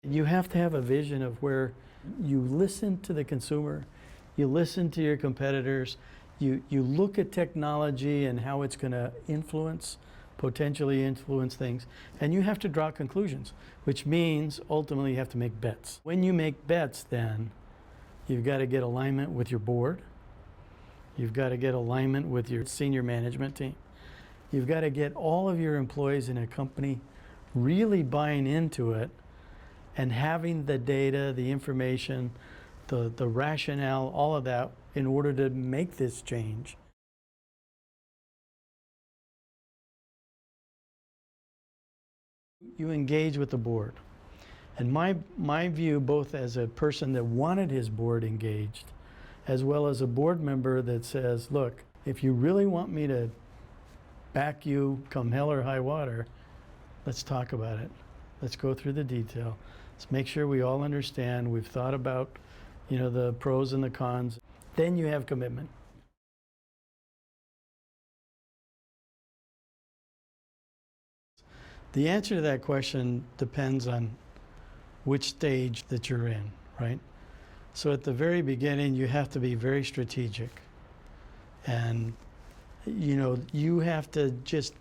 You have to have a vision of where you listen to the consumer, you listen to your competitors, you look at technology and how it's going to potentially influence things, and you have to draw conclusions, which means ultimately you have to make bets. When you make bets, then you've got to get alignment with your board, you've got to get alignment with your senior management team, you've got to get all of your employees in a company really buying into it and having the data, the information, the rationale, all of that in order to make this change. You engage with the board. And my view, both as a person that wanted his board engaged, as well as a board member that says, look, if you really want me to back you come hell or high water, let's talk about it. Let's go through the detail. Let's make sure we all understand. We've thought about, the pros and the cons. Then you have commitment. The answer to that question depends on which stage that you're in, right? So at the very beginning, you have to be very strategic. And, you have to just,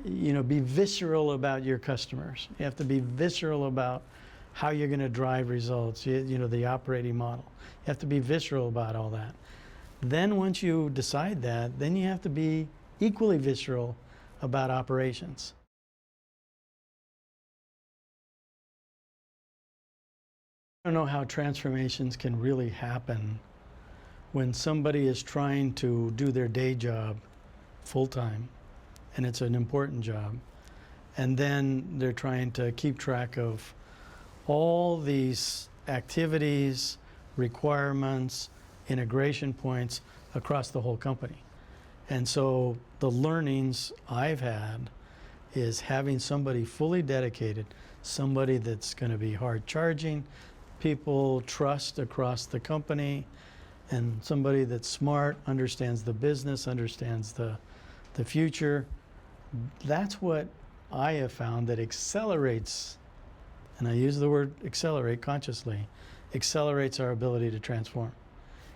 be visceral about your customers. You have to be visceral about how you're going to drive results, the operating model. You have to be visceral about all that. Then once you decide that, then you have to be equally visceral about operations. I don't know how transformations can really happen when somebody is trying to do their day job full-time, and it's an important job, and then they're trying to keep track of all these activities, requirements, integration points across the whole company. And so the learnings I've had is having somebody fully dedicated, somebody that's going to be hard charging, people trust across the company, and somebody that's smart, understands the business, understands the future. That's what I have found that accelerates, and I use the word accelerate consciously, accelerates our ability to transform.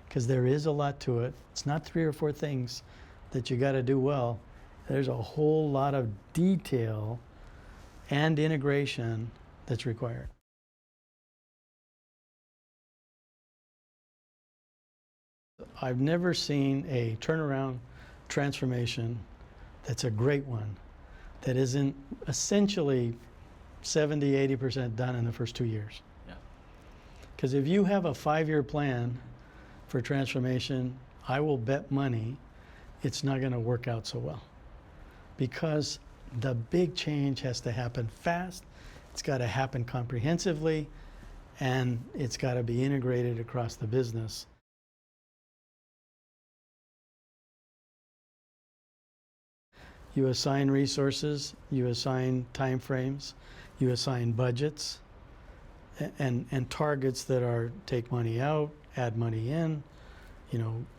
Because there is a lot to it. It's not 3 or 4 things that you got to do well. There's a whole lot of detail and integration that's required. I've never seen a turnaround transformation that's a great one that isn't essentially 70–80% done in the first 2 years. Because if you have a 5-year plan for transformation, I will bet money it's not going to work out so well. Because the big change has to happen fast, it's got to happen comprehensively, and it's got to be integrated across the business. You assign resources, you assign time frames, you assign budgets, and targets that are take money out, add money in,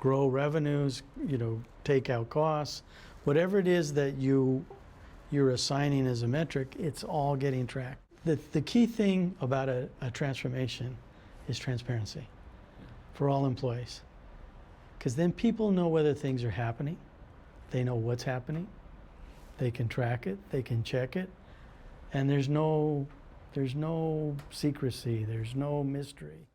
grow revenues, take out costs. Whatever it is that you're assigning as a metric, it's all getting tracked. The key thing about a transformation is transparency for all employees. Because then people know whether things are happening, they know what's happening, they can track it, they can check it, and there's no secrecy, there's no mystery.